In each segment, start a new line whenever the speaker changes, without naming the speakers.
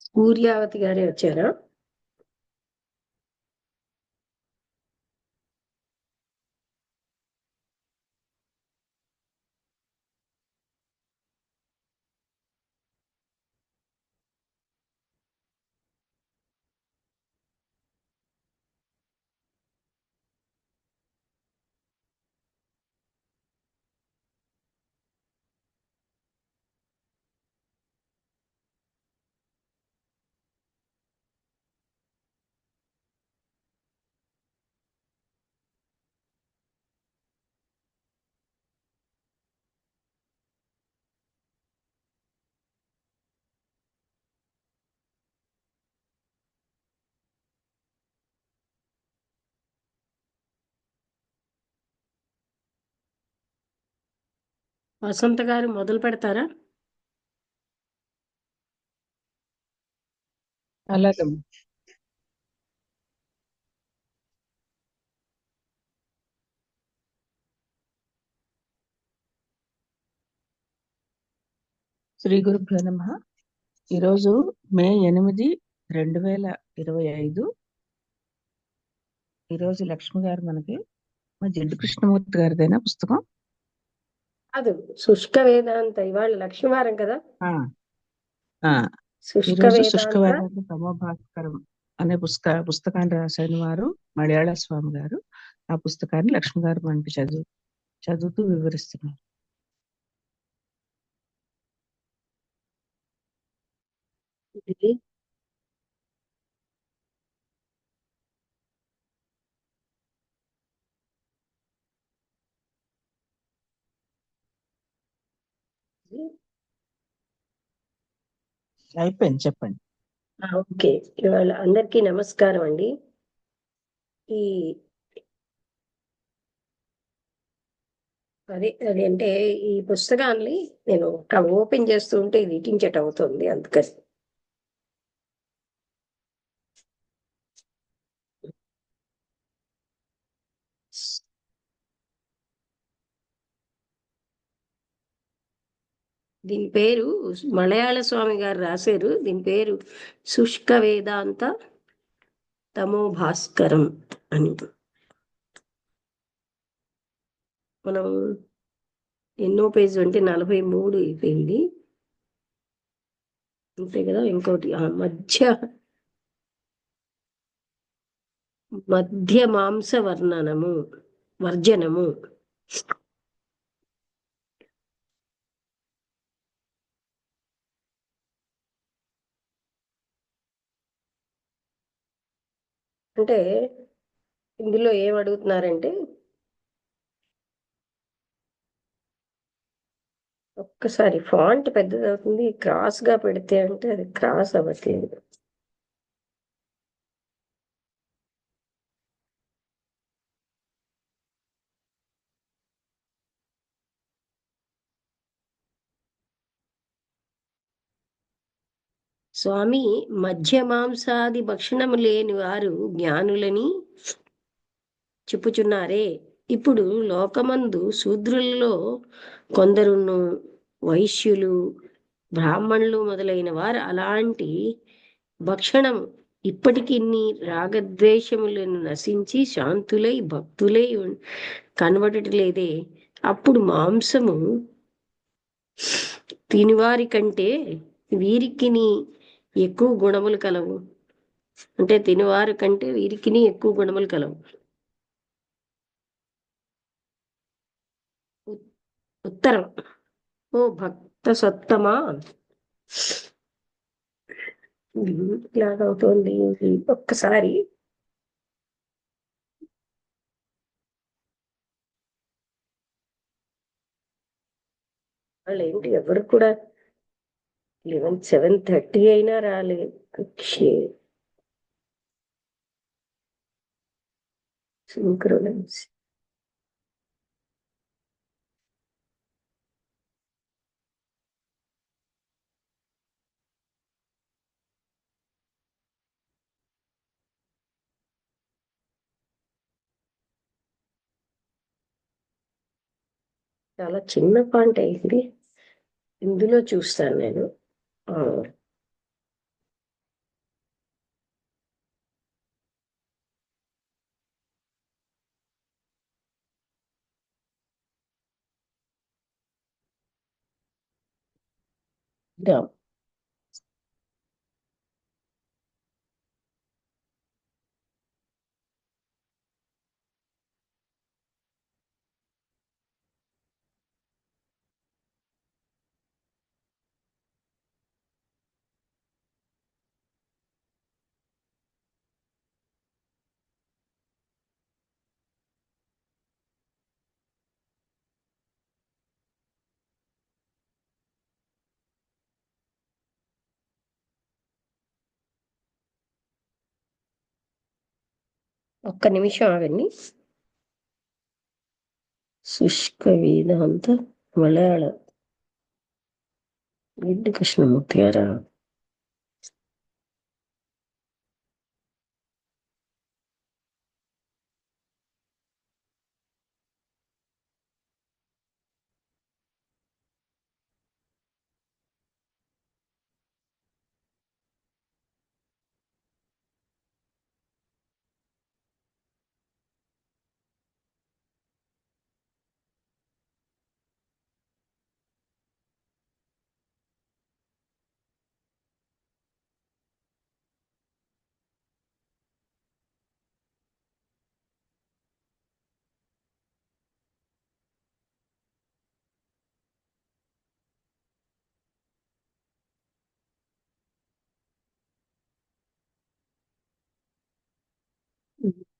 సూర్యావతి గారే వచ్చారా? వసంత గారు మొదలు పెడతారా?
అలాగమ్మా. శ్రీ గురుభ్యో నమః. ఈరోజు మే 8, 2025. ఈరోజు లక్ష్మి గారు మనకి మా జిడ్డు కృష్ణమూర్తి గారిదైనా పుస్తకం.
అది శుష్క వేదాంత, ఇవాళ లక్ష్మీవారం కదా.
ఆ, ఆ,
శుష్క
ఈరోజు శుష్క
వేదాంత.
వేదాంత తమోభాస్కరం అనే పుస్తకాన్ని రాసిన వారు మలయాళ స్వామి గారు. ఆ పుస్తకాన్ని లక్ష్మి గారు మనకి చదువుతూ వివరిస్తున్నారు.
ఇది
అయిపోయింది, చెప్పండి.
ఓకే. ఇవాళ అందరికీ నమస్కారం అండి. ఈ అది అంటే ఈ పుస్తకాన్ని నేను ఓపెన్ చేస్తూ ఉంటే ఇది ఇటించట్ అవుతుంది, అందుకని. దీని పేరు మలయాళ స్వామి గారు రాశారు. దీని పేరు శుష్క వేదాంత తమోభాస్కరం అని. మనం ఎన్నో పేజీ అంటే 43 అయిపోయింది అంతే కదా. ఇంకోటి మధ్య మాంస వర్జనము. అంటే ఇందులో ఏం అడుగుతున్నారంటే, ఒక్కసారి ఫాంట్ పెద్దదవుతుంది, క్రాస్ గా పెడితే అంటే అది క్రాస్ అవ్వట్లేదు. స్వామి మధ్య మాంసాది భక్షణము లేని వారు జ్ఞానులని చెప్పుచున్నారే. ఇప్పుడు లోకమందు శూద్రులలో కొందరును, వైశ్యులు, బ్రాహ్మణులు మొదలైన వారు అలాంటి భక్షణం ఇప్పటికి రాగద్వేషములను నశించి శాంతులై భక్తులై కనబడటలేదే. అప్పుడు మాంసము తినివారి కంటే వీరికి ఎక్కువ గుణములు కలవు. అంటే తినివారి కంటే వీరికి ఎక్కువ గుణములు కలవు. ఉత్తరం: ఓ భక్త సత్తమా, ఇలాగవుతోంది. ఒక్కసారి వాళ్ళు ఏంటి ఎవరు కూడా 7:30 అయినా రాలేదు. సింక్రోనైజ్. చాలా చిన్న ఫాంట్ అయింది. ఇందులో చూస్తాను నేను. రామ్. ఒక్క నిమిషం ఆగండి. శుష్క వేదాంత మలయాళ రెడ్డి కృష్ణమూర్తి గారా?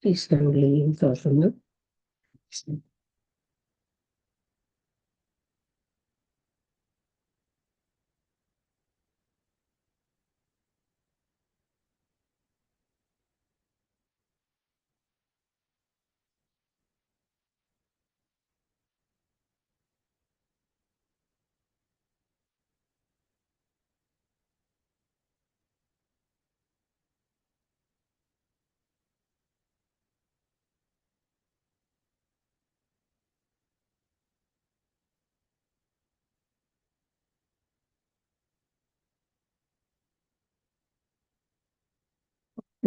తీసుకోండి, ఏం కాకుండా.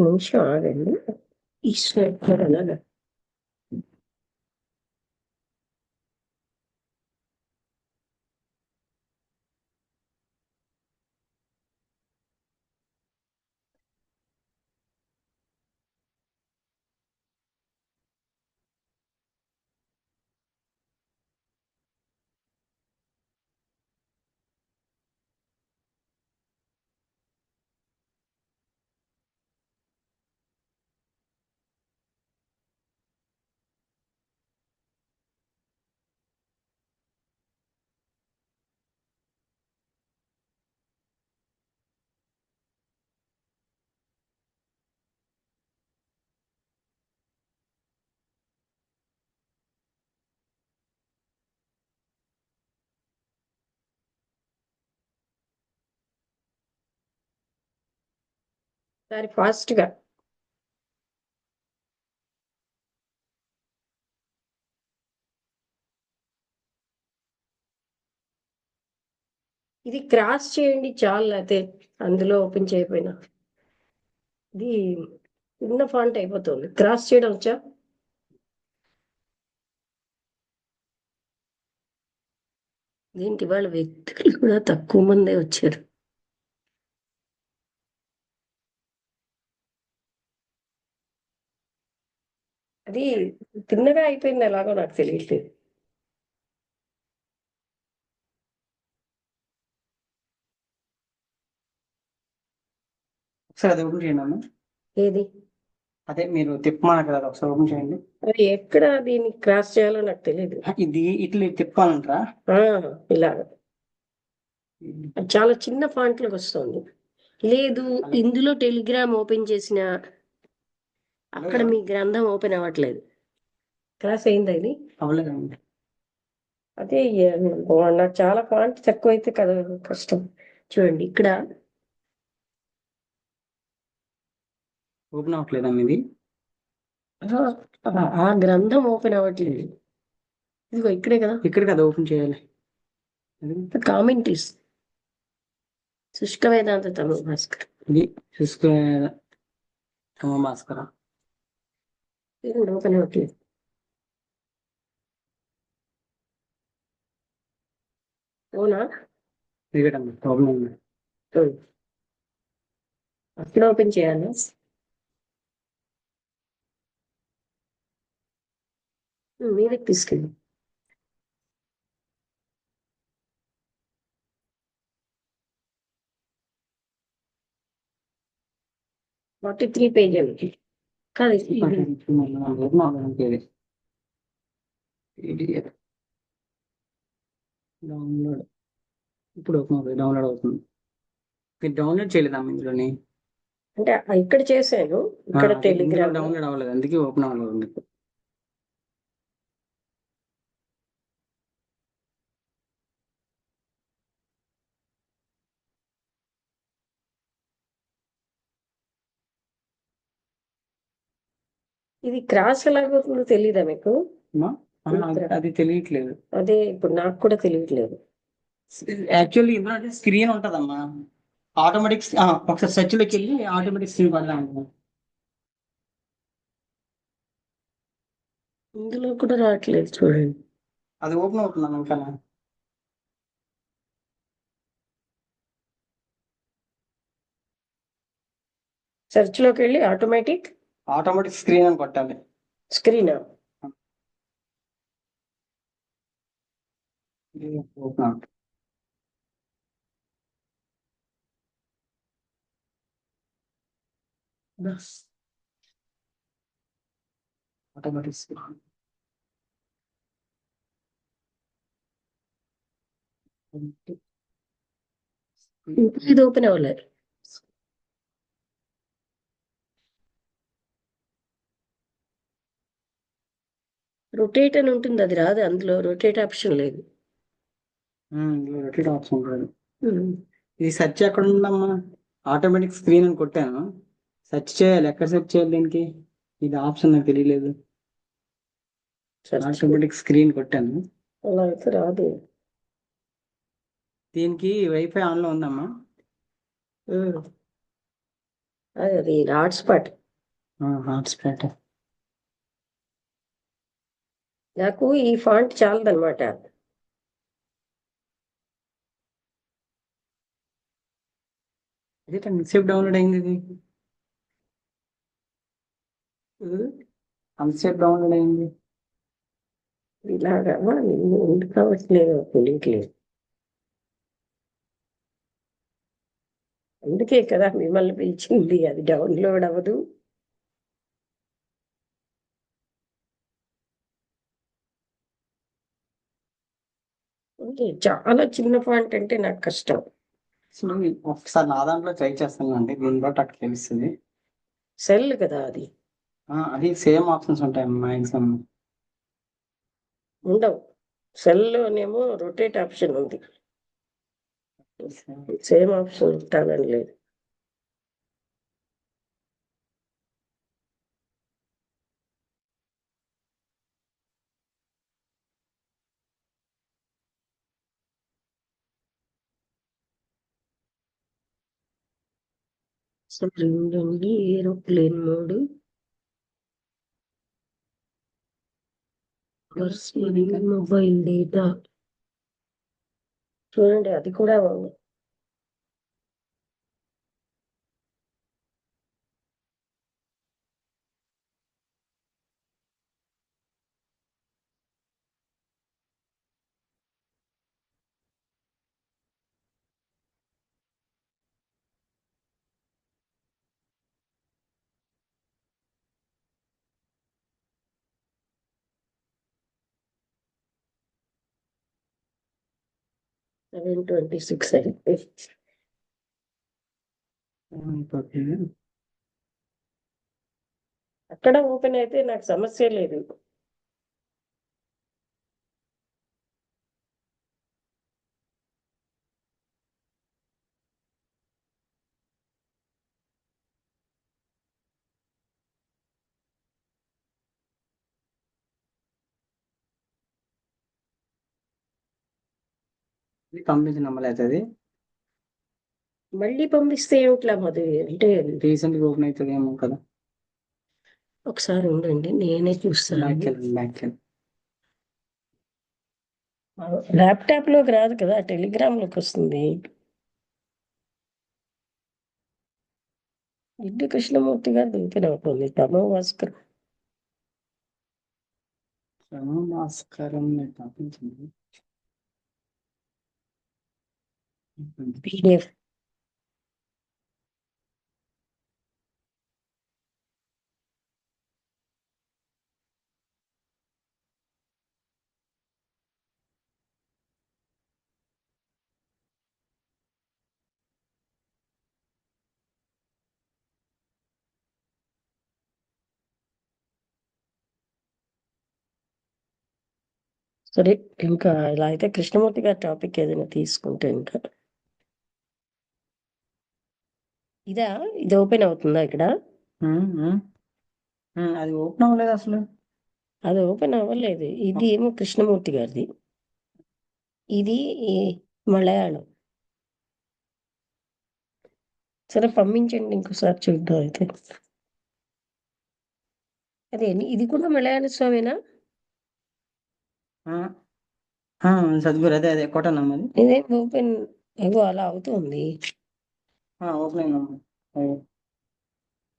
నిమిషం ఆగండి. ఈశ్వర్ అలాగా. సరే ఫాస్ట్ గా. ఇది క్రాస్ చేయండి చాలు, అయితే అందులో ఓపెన్ చేయకపోయినా. ఇది చిన్న ఫాంట్ అయిపోతుంది. క్రాస్ చేయడం వచ్చా? దీనికి వాళ్ళ వ్యక్తులు కూడా తక్కువ మందే వచ్చారు. అది తిన్నగా అయిపోయింది ఎలాగో నాకు తెలియట్లేదు.
ఒకసారి అది ఓపెన్ చేయండి అన్న.
ఏది?
అదే మీరు తిప్పమన్నారు కదా, ఒకసారి ఓపెన్ చేయండి.
అది ఎక్కడ దీన్ని క్రాస్ చేయాలో నాకు తెలియదు.
ఇది ఇట్లా తిప్పాలంటారా?
ఇలాగ అది చాలా చిన్న ఫాంట్ లోకి వస్తుంది. లేదు, ఇందులో టెలిగ్రామ్ ఓపెన్ చేసిన అక్కడ మీ గ్రంథం ఓపెన్ అవ్వట్లేదు. క్రాస్ అయిందా ఇది?
అవ్వలేదండి.
అదే నాకు చాలా ఫాంట్ తక్కువ అయితే కదా కష్టం. చూడండి ఇక్కడ
ఓపెన్ అవ్వట్లేదండి ఇది.
ఆ గ్రంథం ఓపెన్ అవ్వట్లేదు. ఇదిగో ఇక్కడే కదా,
ఇక్కడ కదా ఓపెన్ చేయాలి.
కామెంట్రీస్ శుష్క వేదాంత తమ భాస్కర్.
ఇది శుష్క తమ భాస్కర.
ఓపెన్ అవ్వట్లేదు. అవునా?
ఇదేటమ్మా ప్రాబ్లం ఉంది.
అక్కడ ఓపెన్ చేయాలా? మీదకి తీసుకెళ్ళి 43 పేజ్ అండి. కాదు ఇది.
డౌన్లోడ్ ఇప్పుడు ఓపెన్ అవుతుంది, డౌన్లోడ్ అవుతుంది. మీరు డౌన్లోడ్ చేయలేదమ్మా ఇందులోని?
అంటే ఇక్కడ చేశాను, ఇక్కడ
ఇందులో
టెలిగ్రామ్
డౌన్లోడ్ అవ్వలేదు, అందుకే ఓపెన్ అవ్వలేదు మీకు.
ఇది క్రాస్ ఎలాగవుతుందో తెలీదా మీకు?
అమ్మా, అది తెలియట్లేదు.
అదే ఇప్పుడు నాకు కూడా తెలియట్లేదు.
యాక్చువల్లీ ఇందులో అంటే స్క్రీన్ ఉంటదమ్మా, ఆటోమేటిక్. ఒకసారి సెర్చ్ లోకి వెళ్ళి ఆటోమేటిక్ స్క్రీన్ పడదాం.
ఇందులో కూడా రావట్లేదు చూడండి.
అది ఓపెన్ అవుతుందమ్మా ఇంకా.
సెర్చ్ లోకి వెళ్ళి
ఆటోమేటిక్ స్క్రీన్ అని కొట్టాలి.
స్క్రీన్
ఓపెన్ అవుతుంది. Automatic screen.
ఇది ఓపెన్ అవ్వలేదు. రొటేట్ అని ఉంటుంది, అది రాదు. అందులో రొటేట్ ఆప్షన్ లేదు.
రొటేట్ ఆప్షన్ ఉంటుంది. ఇది సెర్చ్ ఎక్కడ ఉందమ్మా? ఆటోమేటిక్ స్క్రీన్ అని కొట్టాను, సెర్చ్ చేయాలి. ఎక్కడ సెర్చ్ చేయాలి దీనికి? ఇది ఆప్షన్ నాకు తెలియలేదు. ఆటోమేటిక్ స్క్రీన్ కొట్టాను,
అలా అయితే రాదు.
దీనికి వైఫై ఆన్ లో ఉందమ్మా?
అది హాట్స్పాట్.
హాట్స్పాట్.
నాకు ఈ ఫాంట్ చాలదన్నమాట.
ఎంతసేపు డౌన్లోడ్ అయింది ఇది? ఎంతసేపు డౌన్లోడ్ అయింది?
ఇలాగా ఎందుకు కావట్లేదు తెలియట్లేదు. అందుకే కదా మిమ్మల్ని పిలిచింది. అది డౌన్లోడ్ అవ్వదు. చాలా చిన్న ఫాంట్ అంటే నాకు కష్టం.
ఒకసారి నా దాంట్లో ట్రై చేస్తాను అండి, దీన్ని బట్టి అక్కడ తెలుస్తుంది.
సెల్ కదా అది.
అది సేమ్ ఆప్షన్స్ ఉంటాయి మ్యాక్సిమం.
ఉండవు. సెల్లోనేమో రొటేట్ ఆప్షన్ ఉంది, సేమ్ ఆప్షన్ ఉంటానని లేదు. సరే ఉండండి. ఏరోప్లేన్ మోడ్, మొబైల్ డేటా చూడండి, అది కూడా $726 అయిపోయింది. అక్కడ ఓపెన్ అయితే నాకు సమస్య లేదు.
పంపించిన నమ్మలేదు. అది
మళ్ళీ పంపిస్తే ఏమిట్లా మధు? అంటే
రీసెంట్ గా ఓపెన్ అవుతుంది ఏమో కదా.
ఒకసారి ఉండండి, నేనే చూస్తాను.
బ్యాక్
ల్యాప్టాప్ లోకి రాదు కదా, టెలిగ్రామ్ లోకి వస్తుంది. జిడ్డు కృష్ణమూర్తి గారు ఓపెన్ అవుతుంది. తమో భాస్కర్
భాస్కరం నాకు పంపించింది.
పీడిఎఫ్. సరే, ఇంకా ఇలా అయితే కృష్ణమూర్తి గారి టాపిక్ ఏదైనా తీసుకుంటే ఇంకా ఇదా, ఇది ఓపెన్ అవుతుందా ఇక్కడ?
అది ఓపెన్ అవ్వలేదు అసలు.
అది ఓపెన్ అవ్వలేదు. ఇది ఏమో కృష్ణమూర్తి గారిది, ఇది ఈ మలయాళం. సరే పంపించండి, ఇంకోసారి చూద్దాం అయితే. అదే ఇది కూడా మలయాళ స్వామినా?
సద్గురు అదే అదే కొట్టనమ్మా అది.
ఇదేం ఓపెన్ ఏదో అలా అవుతుంది.
ఓపెన్ అయిందమ్మా.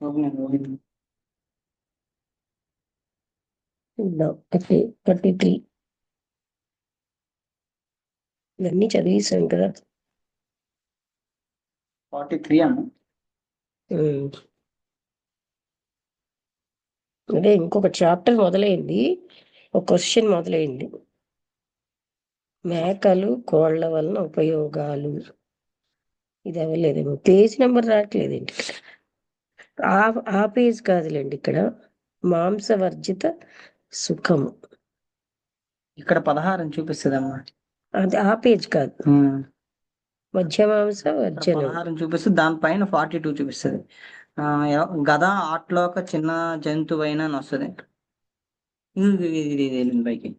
ఓపెన్ అయింది, ఓపెన్ అయింది.
చూద్దాం. ఓకే, 33 ఇవన్నీ చదివేశాం కదా.
43 అమ్మా.
అదే ఇంకొక చాప్టర్ మొదలైంది, ఒక క్వశ్చన్ మొదలైంది. మేకలు కోళ్ల వలన ఉపయోగాలు. ఇది అవ్వలేదేమో, పేజ్ నెంబర్ రావట్లేదేంటి? ఆ పేజ్ కాదులేండి, ఇక్కడ మాంసవర్జిత సుఖము.
ఇక్కడ 16 అని చూపిస్తుందమ్మా.
అది ఆ పేజ్ కాదు, మధ్య మాంస వర్జనం.
16 చూపిస్తుంది, దానిపైన 42 చూపిస్తుంది. గద ఆట్లోక చిన్న జంతువైన అని వస్తుంది. ఇది వెళ్ళింది పైకి.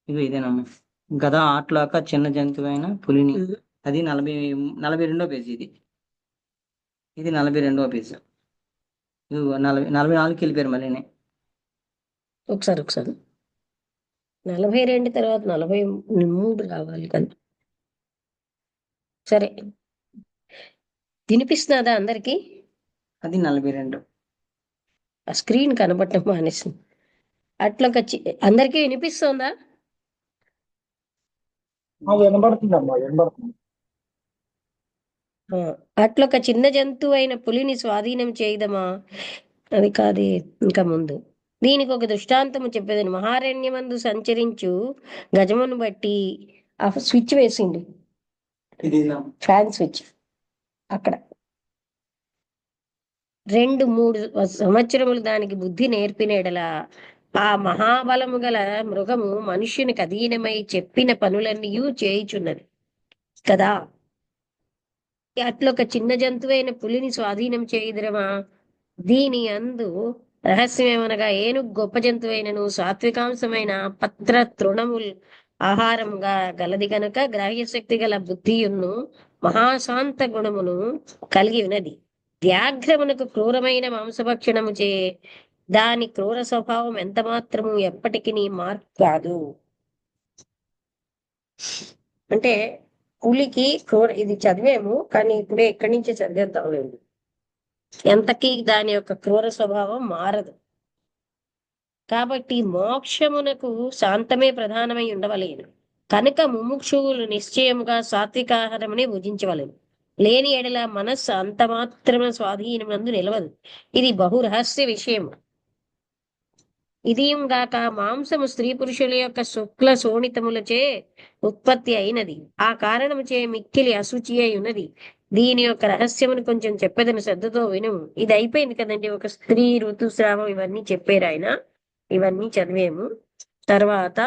ఇదేనమ్మా, గద ఆట్లోక చిన్న జంతువైన పులిని. అది 42వ పేజీ. ఇది 42వ పేజీ. 44కి వెళ్ళిపోయారు మళ్ళీ.
ఒకసారి 42 తర్వాత 43 రావాలి కదా. సరే, వినిపిస్తున్నదా అందరికి?
అది 42.
ఆ స్క్రీన్ కనబడటం మానేసి. అట్లా అందరికీ వినిపిస్తుందా?
వినబడుతుందమ్మా, వినబడుతుంది.
అట్లొక చిన్న జంతువు అయిన పులిని స్వాధీనం చేయదమా? అది కాదు, ఇంకా ముందు దీనికి ఒక దృష్టాంతము చెప్పేదని. మహారణ్యమందు సంచరించు గజమును బట్టి ఆ స్విచ్ వేసింది, ఫ్యాన్ స్విచ్. అక్కడ 2-3 సంవత్సరములు దానికి బుద్ధి నేర్పిన ఎడల ఆ మహాబలము గల మృగము మనుష్యునికి అధీనమై చెప్పిన పనులన్నీ చేయుచున్నది కదా. అట్లొక చిన్న జంతువైన పులిని స్వాధీనం చేయుదురమా? దీని అందు రహస్యమేమనగా, ఏనుగు గొప్ప జంతువైనను సాత్వికాంశమైన పత్ర తృణముల్ ఆహారంగా గలది గనుక గ్రాహ్యశక్తి గల బుద్ధియును మహాశాంత గుణమును కలిగి ఉన్నది. వ్యాఘ్రమునకు క్రూరమైన మాంసభక్షణము చే దాని క్రూర స్వభావం ఎంత మాత్రము ఎప్పటికీ మార్పు కాదు. అంటే పులికి ఇది చదివేము, కానీ ఇప్పుడే ఇక్కడి నుంచే చదివేద్దాంలేండి. ఎంతకీ దాని యొక్క క్రూర స్వభావం మారదు. కాబట్టి మోక్షమునకు శాంతమే ప్రధానమై ఉండవలేను కనుక ముముక్షువులు నిశ్చయముగా సాత్వికాహారమునే భుజించవలెను. లేని ఎడల మనస్సు అంత మాత్రమే స్వాధీనమందు నిలవదు. ఇది బహు రహస్య విషయము. ఇదియం గాక మాంసము స్త్రీ పురుషుల యొక్క శుక్ల శోణితములచే ఉత్పత్తి అయినది. ఆ కారణము చే మిక్కిలి అశుచి అయి ఉన్నది. దీని యొక్క రహస్యమును కొంచెం చెప్పేదని శ్రద్ధతో విను. ఇది అయిపోయింది కదండి, ఒక స్త్రీ ఋతుస్రావం ఇవన్నీ చెప్పారు ఆయన. ఇవన్నీ చదివేము. తర్వాత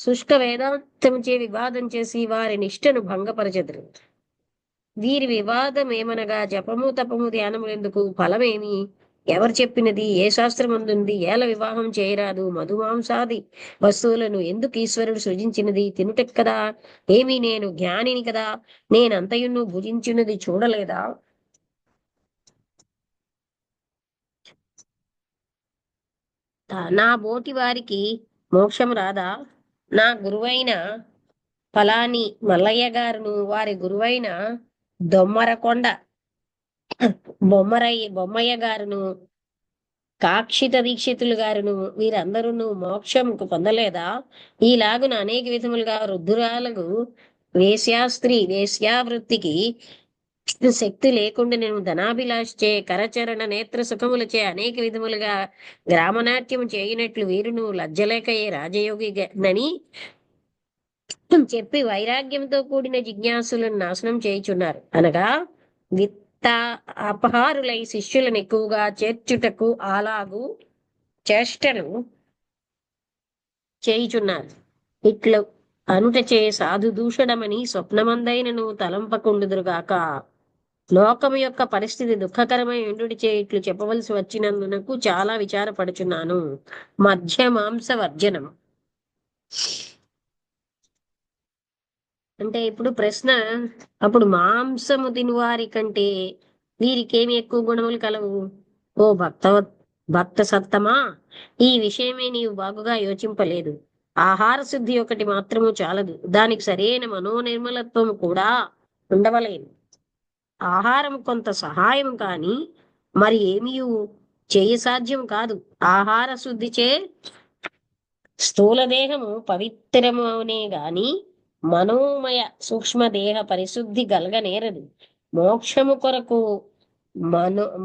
శుష్క వేదాంతముచే వివాదం చేసి వారి నిష్టను భంగపరచెదరు. వీరి వివాదం ఏమనగా, జపము తపము ధ్యానములెందుకు, ఫలమేమి, ఎవరు చెప్పినది, ఏ శాస్త్రం అందుంది, ఏల వివాహం చేయరాదు, మధుమాంసాది వస్తువులను ఎందుకు ఈశ్వరుడు సృజించినది, తినుటెక్ కదా, ఏమి నేను జ్ఞానిని కదా, నేనంతయును భుజించినది చూడలేదా? నా బోటి వారికి మోక్షం రాదా? నా గురువైన ఫలాని మల్లయ్య గారును వారి గురువైన దొమ్మరకొండ బొమ్మయ్య గారును కాక్షిత దీక్షితులు గారును వీరందరూ మోక్షంకు పొందలేదా? ఈలాగున అనేక విధములుగా రుద్ధురాలకు వేశ్యావృత్తికి శక్తి లేకుండా నేను ధనాభిలాషచే కరచరణ నేత్ర సుఖములచే అనేక విధములుగా గ్రామనాట్యము చేయునట్లు వీరును లజ్జలేకయే రాజయోగి నని చెప్పి వైరాగ్యంతో కూడిన జిజ్ఞాసులను నాశనం చేయుచున్నారు. అనగా విత్త అపహారులై శిష్యులను ఎక్కువగా చేర్చుటకు అలాగు చేష్టలు చేయుచున్నారు. ఇట్లు అనుటచే సాధు దూషణమని స్వప్నమందైనను తలంపకుండుదురుగాక. లోకము యొక్క పరిస్థితి దుఃఖకరమై ఎండుడిచే ఇట్లు చెప్పవలసి వచ్చినందునకు చాలా విచారపడుచున్నాను. మధ్య మాంస వర్జనం అంటే ఇప్పుడు ప్రశ్న, అప్పుడు మాంసము తినువారి కంటే వీరికేమి ఎక్కువ గుణములు కలవు? ఓ భక్త సత్తమా, ఈ విషయమే నీవు బాగుగా యోచింపలేదు. ఆహార శుద్ధి ఒకటి మాత్రము చాలదు, దానికి సరైన మనోనిర్మలత్వము కూడా ఉండవలేదు. ఆహారం కొంత సహాయం కాని మరి ఏమీ చేయ సాధ్యం కాదు. ఆహార శుద్ధిచే స్థూల దేహము పవిత్రమునే గాని మనోమయ సూక్ష్మదేహ పరిశుద్ధి గలగనేరదు. మోక్షము కొరకు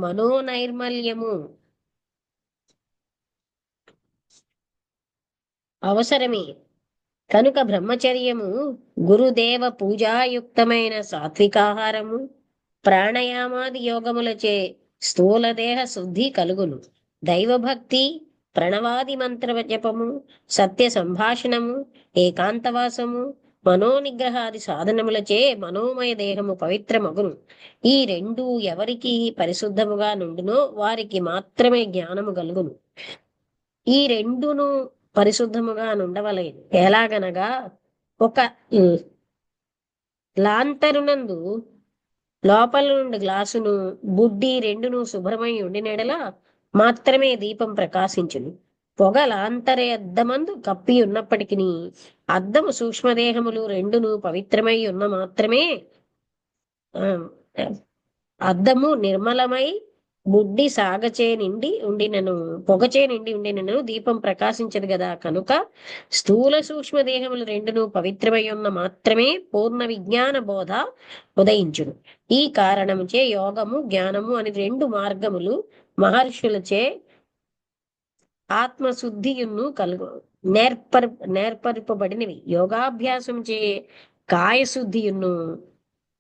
మనోనైర్మల్యము అవసరమే. కనుక బ్రహ్మచర్యము, గురుదేవ పూజాయుక్తమైన సాత్వికాహారము, ప్రాణాయామాది యోగములచే స్థూల దేహ శుద్ధి కలుగును. దైవభక్తి, ప్రణవాది మంత్ర జపము, సత్య సంభాషణము, ఏకాంతవాసము, మనోనిగ్రహాది సాధనములచే మనోమయ దేహము పవిత్రమగును. ఈ రెండు ఎవరికి పరిశుద్ధముగా నుండునో వారికి మాత్రమే జ్ఞానము కలుగును. ఈ రెండును పరిశుద్ధముగా నుండవలేదు. ఎలాగనగా ఒక లాంతరునందు లోపల నుండి గ్లాసును బుడ్డి రెండును శుభ్రమై ఉండినెడల మాత్రమే దీపం ప్రకాశించును. పొగ లాంతరే అద్దమందు కప్పి ఉన్నప్పటికీ అద్దము సూక్ష్మదేహములు రెండును పవిత్రమై ఉన్న మాత్రమే అద్దము నిర్మలమై బుడ్డి సాగచే నిండి ఉండినను పొగచే నిండి ఉండినను దీపం ప్రకాశించదు కదా. కనుక స్థూల సూక్ష్మ దేహములు రెండును పవిత్రమై ఉన్న మాత్రమే పూర్ణ విజ్ఞాన బోధ ఉదయించును. ఈ కారణముచే యోగము, జ్ఞానము అని రెండు మార్గములు మహర్షులచే ఆత్మశుద్ధియును నేర్పరపబడినవి. యోగాభ్యాసం చే కాయశుద్ధియును,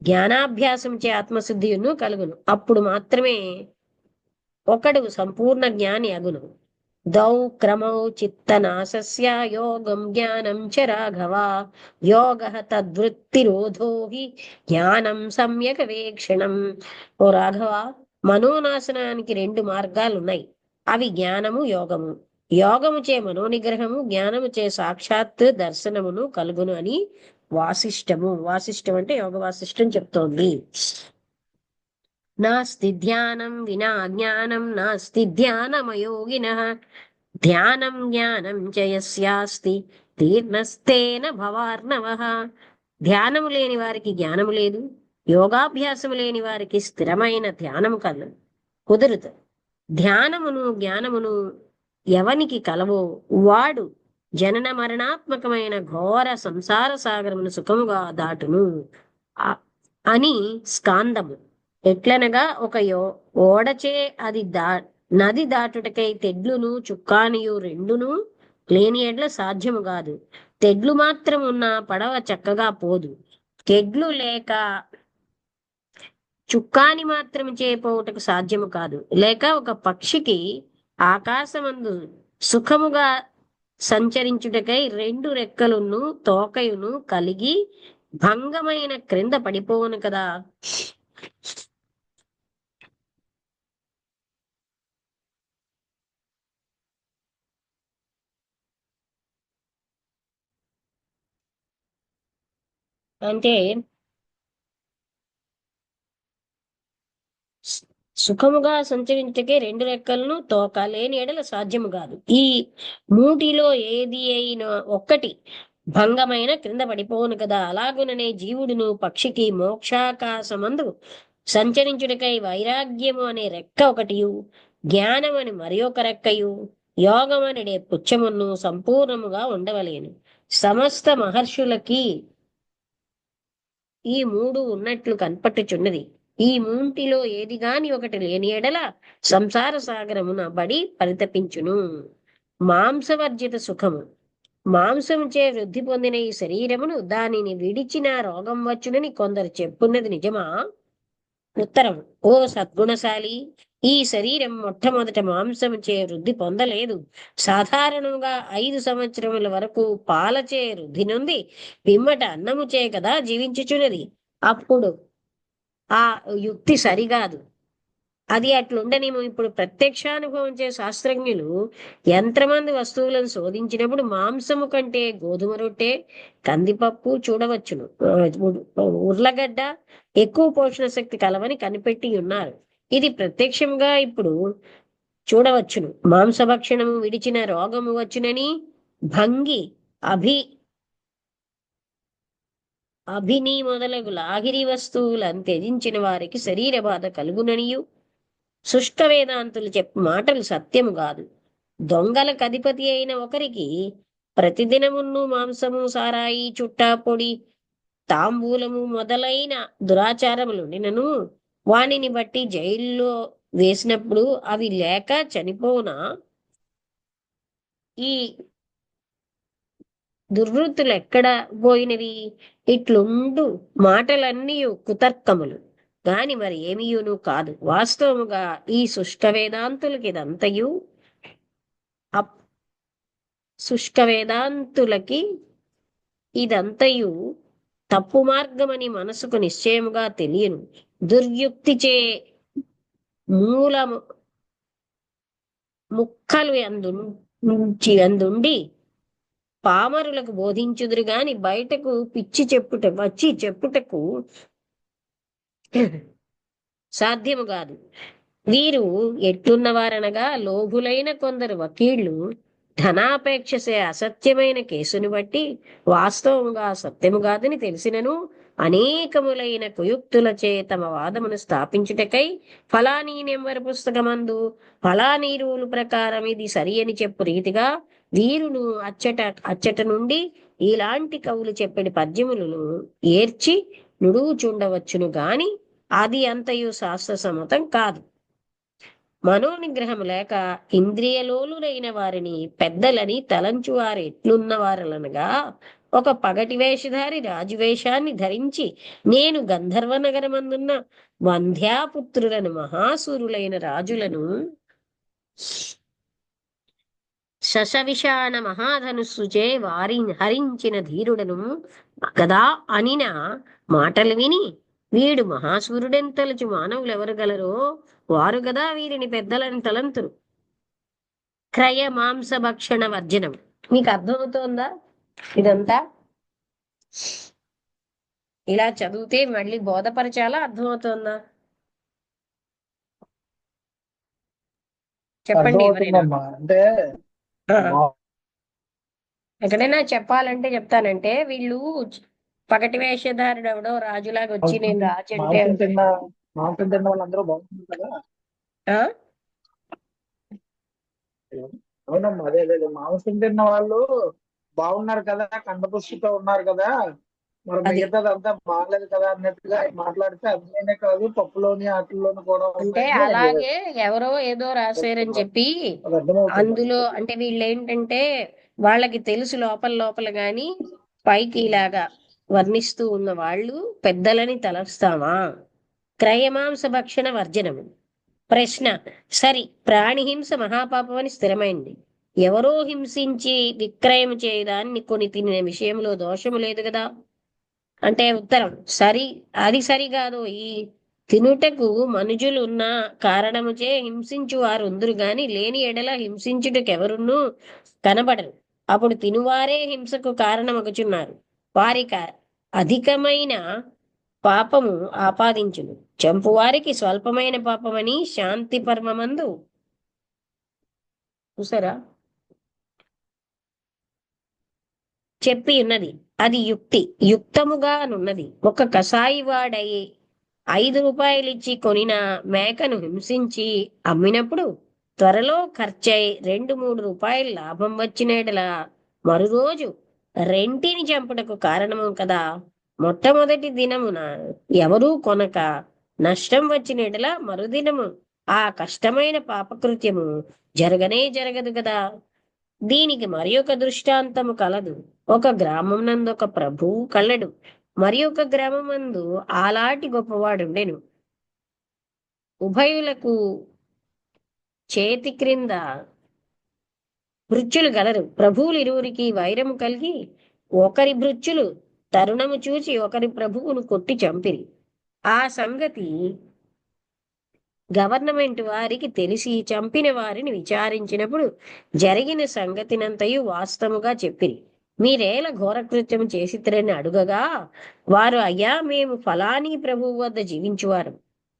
జ్ఞానాభ్యాసం చే ఆత్మశుద్ధియును కలుగును. అప్పుడు మాత్రమే ఒకడు సంపూర్ణ జ్ఞాని అగును. దౌ క్రమౌ చిత్తనాశస్య యోగం జ్ఞానం చ రాఘవ, యోగ తద్వృత్తిరోధో హి జ్ఞానం సమ్యక్ వేక్షణం. ఓ రాఘవ, మనోనాశనానికి రెండు మార్గాలు ఉన్నాయి. అవి జ్ఞానము, యోగము. యోగము చే మనోనిగ్రహము, జ్ఞానము చే సాక్షాత్ దర్శనమును కలుగును అని వాసిష్టం అంటే యోగ వాసిష్టం చెప్తోంది. నాస్తి ధ్యానం వినా జ్ఞానం, నాస్తి ధ్యానమయోగినః, ధ్యానం జ్ఞానం చ యస్యాస్తి తీర్ణస్తేన భవార్ణవః. ధ్యానము లేని వారికి జ్ఞానము లేదు, యోగాభ్యాసము లేని వారికి స్థిరమైన ధ్యానము కుదురుతుంది. ధ్యానమును జ్ఞానమును ఎవనికి కలవో వాడు జనన మరణాత్మకమైన ఘోర సంసార సాగరమును సుఖముగా దాటును అని స్కాందము. ఎట్లనగా ఒక ఓడచే అది నది దాటుటకై తెడ్లును చుక్కానియు రెండును లేని ఎడ్ల సాధ్యము కాదు. తెడ్లు మాత్రం ఉన్న పడవ చక్కగా పోదు. తెడ్లు లేక చుక్కాని మాత్రం చేపోవుటకు సాధ్యము కాదు. లేక ఒక పక్షికి ఆకాశమందు సుఖముగా సంచరించుటకై రెండు రెక్కలును తోకయును కలిగి భంగమైన క్రింద పడిపోవును కదా. అంటే సుఖముగా సంచరించకే రెండు రెక్కలను తోక లేని ఎడల సాధ్యము కాదు. ఈ మూటిలో ఏది అయినా ఒక్కటి భంగమైన క్రింద పడిపోను కదా. అలాగుననే జీవుడును పక్షికి మోక్షాకాశమందు సంచరించుడికై వైరాగ్యము అనే రెక్క ఒకటియు, జ్ఞానం అని మరి ఒక రెక్కయు, యోగం అనే పుచ్చమును సంపూర్ణముగా ఉండవలేను. సమస్త మహర్షులకి ఈ మూడు ఉన్నట్లు కనపట్టుచున్నది. ఈ మూంటిలో ఏది గాని ఒకటి లేని ఎడల సంసార సాగరమున బడి పరితపించును. మాంసవర్జిత సుఖము. మాంసముచే వృద్ధి పొందిన ఈ శరీరమును దానిని విడిచిన రోగం వచ్చునని కొందరు చెప్పున్నది నిజమా? ఉత్తరం: ఓ సద్గుణశాలి, ఈ శరీరం మొట్టమొదట మాంసముచే వృద్ధి పొందలేదు. సాధారణంగా 5 సంవత్సరముల వరకు పాలచే వృద్ధి నుండి పిమ్మట అన్నముచే కదా జీవించుచున్నది. అప్పుడు ఆ యుక్తి సరిగాదు. అది అట్లుండనేమో. ఇప్పుడు ప్రత్యక్షానుభవించే శాస్త్రజ్ఞులు యంత్రమంది వస్తువులను శోధించినప్పుడు మాంసము కంటే గోధుమ రొట్టె, కందిపప్పు చూడవచ్చును, ఉర్లగడ్డ ఎక్కువ పోషణ శక్తి కలవని కనిపెట్టి ఉన్నారు. ఇది ప్రత్యక్షంగా ఇప్పుడు చూడవచ్చును. మాంసభక్షణము విడిచిన రోగము వచ్చునని భంగి అభిని మొదలగు లాగిరి వస్తువులను త్యజించిన వారికి శరీర బాధ కలుగుననియు శుష్క వేదాంతులు చెప్పు మాటలు సత్యము కాదు. దొంగలకు అధిపతి అయిన ఒకరికి ప్రతిదినమును మాంసము, సారాయి, చుట్టా పొడి, తాంబూలము మొదలైన దురాచారములు నినను వానిని బట్టి జైల్లో వేసినప్పుడు అవి లేక చనిపోనా? ఈ దుర్వృత్తులు ఎక్కడ పోయినవి? ఇట్లుండు మాటలన్నీ కుతర్కములు గాని మరి ఏమీయును కాదు. వాస్తవముగా ఈ శుష్క వేదాంతులకి ఇదంతయు శుష్క వేదాంతులకి ఇదంతయు తప్పు మార్గమని మనసుకు నిశ్చయముగా తెలియను. దుర్యుక్తిచే మూలము ముక్కలు అందుండి పామరులకు బోధించుదురు గాని బయటకు వచ్చి చెప్పుటకు సాధ్యము కాదు. వీరు ఎట్లున్నవారనగా, లోభులైన కొందరు వకీళ్లు ధనాపేక్షసే అసత్యమైన కేసును బట్టి వాస్తవముగా సత్యము కాదని తెలిసినను అనేకములైన కుయుక్తులచే తమ వాదమును స్థాపించుటకై ఫలానీ నెంబర్ పుస్తకమందు ఫలానీ రూలు ప్రకారం ఇది సరి అని చెప్పు రీతిగా వీరును అచ్చట నుండి ఇలాంటి కవులు చెప్పడి పద్యములను ఏర్చి నుడువుచుండవచ్చును గాని అది అంతయు శాస్త్ర సమ్మతం కాదు. మనోనిగ్రహం లేక ఇంద్రియలోలురైన వారిని పెద్దలని తలంచు వారు ఎట్లున్నవారలనగా, ఒక పగటి వేషధారి రాజువేషాన్ని ధరించి నేను గంధర్వ నగరమందున్న వంధ్యాపుత్రులను మహాసూరులైన రాజులను శశవిషాణ మహాధనుస్సుచే హరించిన ధీరుడను గదా అనిన మాటలు విని వీడు మహాసూరుడెంతలచు మానవులెవరు గలరో వారు గదా వీరిని పెద్దలని తలంతురు. క్రయ మాంస భక్షణ వర్జనం. మీకు అర్థమవుతోందా ఇదంతా? ఇలా చదివితే మళ్ళీ బోధపరచాలా? అర్థమవుతోందా? చెప్పండి ఎవరైనా.
అంటే
ఎక్కడైనా చెప్పాలంటే చెప్తానంటే, వీళ్ళు పగటి వేషధారుడు ఎవడో రాజులాగా వచ్చి నేను రాజు అంటే
మాంసం తిన్న వాళ్ళందరూ బాగుంటుంది కదా. అవునమ్మా, అదే అదే మాంసం తిన్న వాళ్ళు బాగున్నారు కదా, కండపుష్టితో ఉన్నారు కదా, మరి మిగతాదంతా బాగలేదు కదా అన్నట్టుగా మాట్లాడితే అందులోనే కాదు పప్పులోని ఆటల్లోని కూడా
అంటే అలాగే ఎవరో ఏదో రాశారని చెప్పి అందులో అంటే వీళ్ళు ఏంటంటే వాళ్ళకి తెలుసు లోపల గాని పైకి ఇలాగా వర్ణిస్తూ ఉన్న వాళ్ళు పెద్దలని తలస్తామా? క్రయమాంస భక్షణ వర్జనము. ప్రశ్న: సరి, ప్రాణిహింస మహాపాపం అని స్థిరమైంది. ఎవరో హింసించి విక్రయం చేయడాన్ని కొని తినే విషయంలో దోషము లేదు కదా అంటే ఉత్తరం: సరి, అది సరికాదు. ఈ తినుటకు మనుజులు ఉన్న కారణముచే హింసించు వారు ఉందురు గాని లేని ఎడల హింసించుటకెవరున్నూ కనబడరు. అప్పుడు తినువారే హింసకు కారణమగుచున్నారు. వారికి అధికమైన పాపము ఆపాదించును. చంపువారికి స్వల్పమైన పాపమని శాంతి పర్వమందు చూసారా చెప్పి ఉన్నది. అది యుక్తముగానున్నది. ఒక కసాయి వాడై 5 రూపాయలిచ్చి కొనిన మేకను హింసించి అమ్మినప్పుడు త్వరలో ఖర్చై 2-3 రూపాయలు లాభం వచ్చినట్లా మరురోజు రెంటిని చంపుటకు కారణము కదా. మొట్టమొదటి దినమున ఎవరూ కొనక నష్టం వచ్చినట్లా మరుదినము ఆ కష్టమైన పాపకృత్యము జరగదు కదా. దీనికి మరి ఒక దృష్టాంతము కలదు. ఒక గ్రామం నందు ఒక ప్రభువు కలడు. మరి ఒక గ్రామమందు ఆలాటి గొప్పవాడుండెను. ఉభయులకు చేతి క్రింద భృత్యులు గలరు. ప్రభువులు ఇరువురికి వైరము కలిగి ఒకరి భృత్యులు తరుణము చూచి ఒకరి ప్రభువును కొట్టి చంపిరి. ఆ సంగతి గవర్నమెంట్ వారికి తెలిసి చంపిన వారిని విచారించినప్పుడు జరిగిన సంగతినంతయు వాస్తవముగా చెప్పిరి. మీరేల ఘోరకృత్యం చేసిరని అడుగగా వారు, అయ్యా, మేము ఫలానీ ప్రభువు వద్ద జీవించువారు.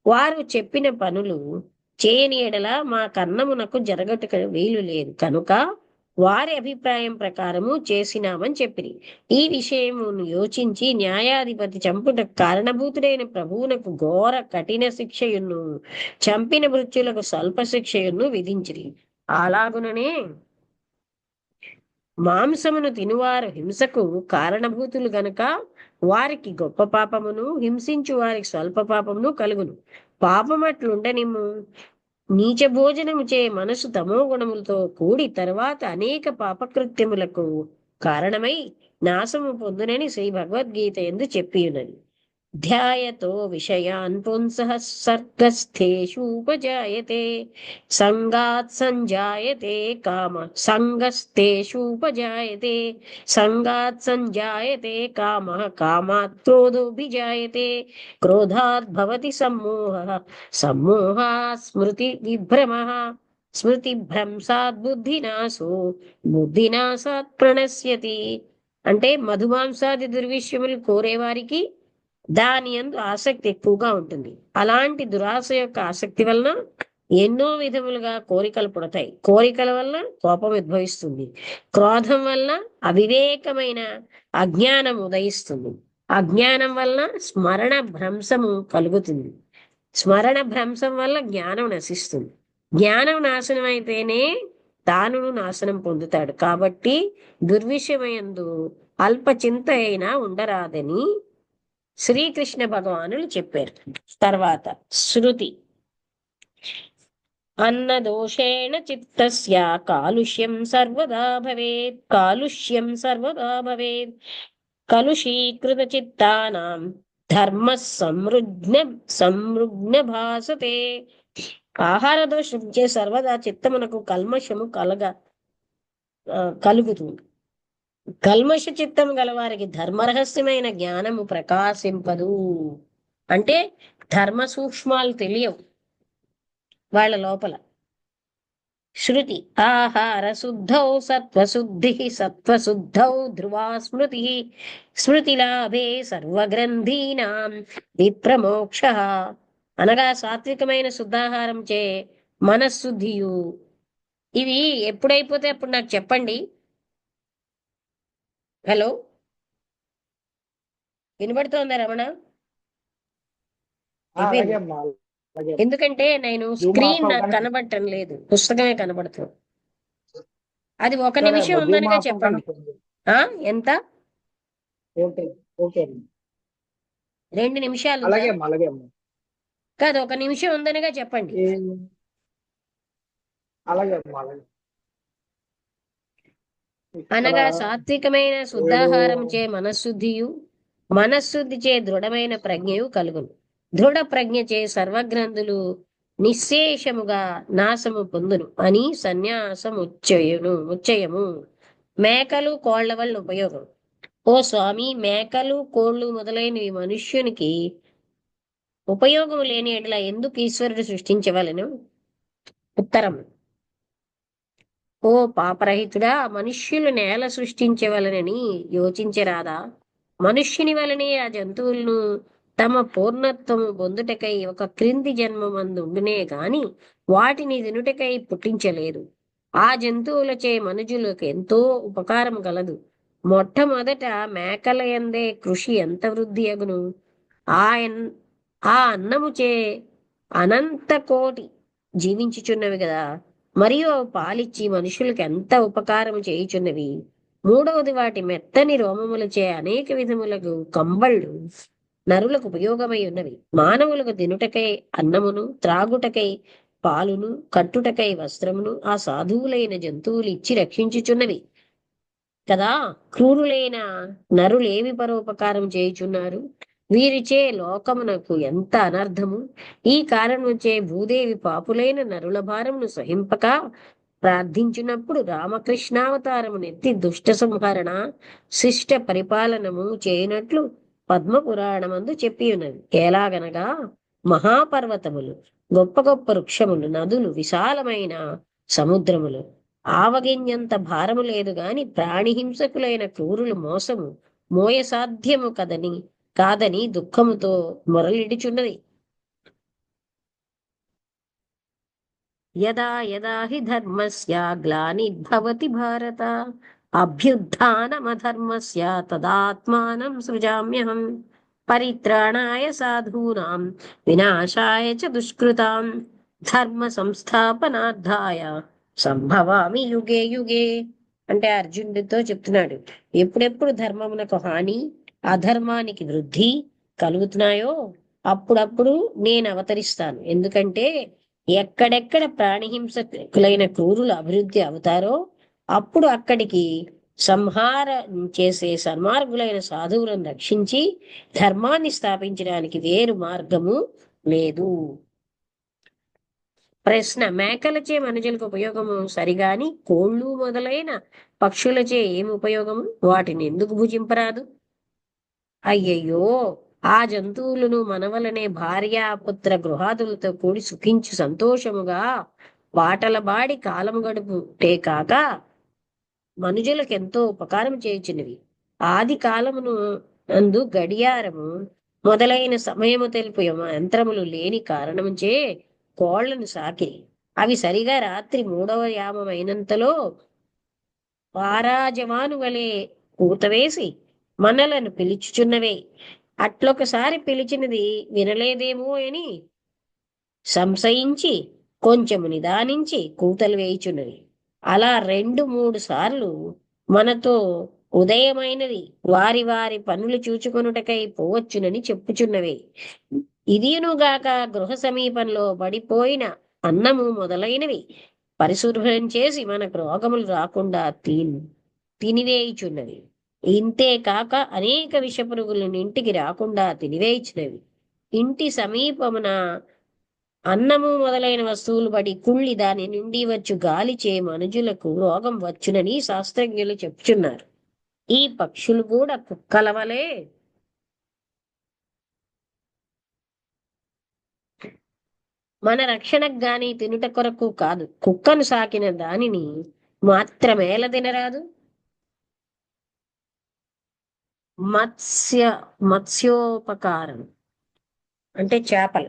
వారు చెప్పిన పనులు చేయని ఎడల మా కన్నమునకు జరగట వీలు లేదు కనుక వారి అభిప్రాయం ప్రకారము చేసినామని చెప్పిరి. ఈ విషయమును యోచించి న్యాయాధిపతి చంపుటకు కారణభూతుడైన ప్రభువునకు ఘోర కఠిన శిక్షయును చంపిన మృత్యులకు స్వల్ప శిక్షయును విధించిరి. అలాగుననే మాంసమును తినువారు హింసకు కారణభూతులు గనుక వారికి గొప్ప పాపమును, హింసించు వారికి స్వల్ప పాపమును కలుగును. పాపమట్లుండనిమ్ము. నీచ భోజనము చే మనసు తమో గుణములతో కూడి తర్వాత అనేక పాపకృత్యములకు కారణమై నాశము పొందునని శ్రీ భగవద్గీత యందు చెప్పియున్నది. ధ్యాయతో విషయాన్ పుంసః సర్గస్థేషూపజాయతే సంగాత్ సంజాయతే కామ సంగస్తేషూపజాయతే సంగాత్ సంజాయతే కామః కామాత్ క్రోధోభిజాయతే క్రోధాత్ భవతి సమ్మోహః సమ్మోహాత్ స్మృతి విభ్రమః స్మృతిభ్రంశాత్ బుద్ధినాశో బుద్ధినాశాత్ ప్రణశ్యతి. అంటే మధుమాంసాది దుర్విషయములు కోరేవారికి దాని యందు ఆసక్తి ఎక్కువగా ఉంటుంది. అలాంటి దురాశ యొక్క ఆసక్తి వలన ఎన్నో విధములుగా కోరికలు పుడతాయి. కోరికల వల్ల కోపం ఉద్భవిస్తుంది. క్రోధం వల్ల అవివేకమైన అజ్ఞానం ఉదయిస్తుంది. అజ్ఞానం వల్ల స్మరణ భ్రంశము కలుగుతుంది. స్మరణ భ్రంశం వల్ల జ్ఞానం నశిస్తుంది. జ్ఞానం నాశనం అయితేనే తానును నాశనం పొందుతాడు. కాబట్టి దుర్విషయమందు అల్ప చింత అయినా ఉండరాదని శ్రీకృష్ణ భగవానులు చెప్పారు. తర్వాత శృతి. అన్నదోషేణ చిత్తస్య కాలుష్యం సర్వదా భవేత్ కాలుష్యం సర్వదా భవేత్ కలుషీకృత చిత్తానాం ధర్మ సంరుగ్న భాసతే. ఆహార దోషం చే సర్వదా చిత్తమునకు కల్మషము కలుగుతుంది. కల్మష చిత్తం గలవారికి ధర్మరహస్యమైన జ్ఞానము ప్రకాశింపదు. అంటే ధర్మ సూక్ష్మాలు తెలియవు వాళ్ళ లోపల. శృతి. ఆహార శుద్ధౌ సత్వశుద్ధి సత్వశుద్ధౌ ధ్రువా స్మృతి స్మృతిలాభే సర్వగ్రంథీనాం విప్రమోక్ష. అనగా సాత్వికమైన శుద్ధాహారం చే మనశుద్ధియు. ఇవి ఎప్పుడైపోతే అప్పుడు నాకు చెప్పండి. హలో, వినబడుతోందా రమణ?
అలాగే అమ్మా, అలాగే.
ఎందుకంటే నేను
Zoom
స్క్రీన్
off
నాకు
అవ్వగానే-
కనబడటం లేదు, పుస్తకమే కనబడుతుంది. అది ఒక
సరే
నిమిషం
అమ్మా,
ఉందనగా
Zoom off
చెప్పండి.
అవ్వగానే-
ఆ ఎంత?
ఓకే ఓకే అమ్మా.
2 నిమిషాలు
అలాగే
ఉందా?
అమ్మా, అలాగే అమ్మా.
కాదు, 1 నిమిషం ఉందనగా చెప్పండి.
అలాగే అమ్మా, అలాగే.
అనగా
ఇక్కడ
సాత్వికమైన శుద్ధాహారం చే మనశుద్ధియు మనశుద్ధి చే దృఢమైన ప్రజ్ఞయు కలుగును. దృఢ ప్రజ్ఞ చే సర్వగ్రంథులు నిశ్శేషముగా నాశము పొందును అని సన్యాసం ఉచ్చయము. మేకలు కోళ్ల వల్ల ఉపయోగం. ఓ స్వామి, మేకలు కోళ్లు మొదలైనవి మనుష్యునికి ఉపయోగం లేని ఎడల ఎందుకు ఈశ్వరుడు సృష్టించవలెను? ఉత్తరం. ఓ పాపరహితుడా, మనుష్యులు నేల సృష్టించవలనని యోచించరాదా? మనుష్యుని వలనే ఆ జంతువులను తమ పూర్ణత్వము పొందుటకై ఒక క్రింది జన్మమందుండునే గాని వాటిని తినుటకై పుట్టించలేదు. ఆ జంతువులచే మనుజులకు ఎంతో ఉపకారం కలదు. మొట్టమొదట మేకల యందే కృషి ఎంత వృద్ధి అగును. ఆ అన్నముచే అనంత కోటి జీవించుచున్నవి కదా, మరియు అవి పాలిచ్చి మనుషులకు ఎంత ఉపకారం చేయుచున్నవి. మూడవది వాటి మెత్తని రోమములచే అనేక విధములకు కంబళ్ళు నరులకు ఉపయోగమై ఉన్నవి. మానవులకు తినుటకై అన్నమును, త్రాగుటకై పాలును, కట్టుటకై వస్త్రమును ఆ సాధువులైన జంతువులు ఇచ్చి రక్షించుచున్నవి కదా. క్రూరులైన నరులేమి పరోపకారం చేయుచున్నారు. వీరిచే లోకమునకు ఎంత అనర్థము. ఈ కారణముచే భూదేవి పాపులైన నరుల భారమును సహింపక ప్రార్థించినప్పుడు రామకృష్ణావతారమునెత్తి దుష్ట సంహరణ శిష్ట పరిపాలనము చేయనట్లు పద్మపురాణమందు చెప్పి ఉన్నది. ఎలాగనగా మహాపర్వతములు, గొప్ప గొప్ప వృక్షములు, నదులు, విశాలమైన సముద్రములు ఆవగిన్యంత భారము లేదు గాని ప్రాణిహింసకులైన క్రూరులు మోసము మోయ సాధ్యము కాదని దుఃఖముతో మొరలిడుచున్నది. యదా యదా హి ధర్మస్య గ్లానిర్భవతి భారత అభ్యుత్థానమధర్మస్య తదాత్మానం సృజామ్యహం పరిత్రాణాయ సాధూనాం వినాశాయ చ దుష్కృతాం ధర్మ సంస్థాపనార్థాయ సంభవామి యుగే యుగే. అంటే అర్జునుడితో చెప్తున్నాడు, ఎప్పుడెప్పుడు ధర్మమునకు హాని, అధర్మానికి వృద్ధి కలుగుతున్నాయో అప్పుడప్పుడు నేను అవతరిస్తాను. ఎందుకంటే ఎక్కడెక్కడ ప్రాణిహింసకులైన క్రూరులు అభివృద్ధి అవుతారో అప్పుడు అక్కడికి సంహార చేసే సన్మార్గులైన సాధువులను రక్షించి ధర్మాన్ని స్థాపించడానికి వేరు మార్గము లేదు. ప్రశ్న: మేకలచే మనుషులకు ఉపయోగము సరిగాని కోళ్ళు మొదలైన పక్షులచే ఏమి ఉపయోగము? వాటిని ఎందుకు భుజింపరాదు? అయ్యయ్యో, ఆ జంతువులను మనవలనే భార్యాపుత్ర గృహాదులతో కూడి సుఖించి సంతోషముగా బాటలబాడి కాలము గడుపుటే కాక మనుజులకు ఎంతో ఉపకారం చేయుచున్నవి. ఆది కాలమును అందు గడియారము మొదలైన సమయము తెలుపు యంత్రములు లేని కారణముచే కోళ్లను సాకిరి. అవి సరిగా రాత్రి 3వ యామమైనంతలో వారాజమాను వలె కూతవేసి మనలను పిలుచుచున్నవే. అట్లొకసారి పిలిచినది వినలేదేమో అని సంశయించి కొంచెము నిదానించి కూతలు వేయుచున్నవి. అలా 2-3 సార్లు మనతో ఉదయమైనది వారి వారి పనులు చూచుకొనుటకై పోవచ్చునని చెప్పుచున్నవే. ఇదియునుగాక గృహ సమీపంలో పడిపోయిన అన్నము మొదలైనవి పరిశుభ్రం చేసి మనకు రోగములు రాకుండా తినివేయుచున్నవి. ఇంతే కాక అనేక విషపురుగులను ఇంటికి రాకుండా తినివేయుచున్నవి. ఇంటి సమీపమున అన్నము మొదలైన వస్తువులు పడి కుళ్ళి దాని నుండి వచ్చు గాలిచే మనుజులకు రోగం వచ్చునని శాస్త్రజ్ఞులు చెప్పుచున్నారు. ఈ పక్షులు కూడా కుక్కల వలె మన రక్షణకు గాని తినుట కొరకు కాదు. కుక్కను సాకిన దానిని మాత్రమేల తినరాదు? మత్స్యోపకారం అంటే చేపలు.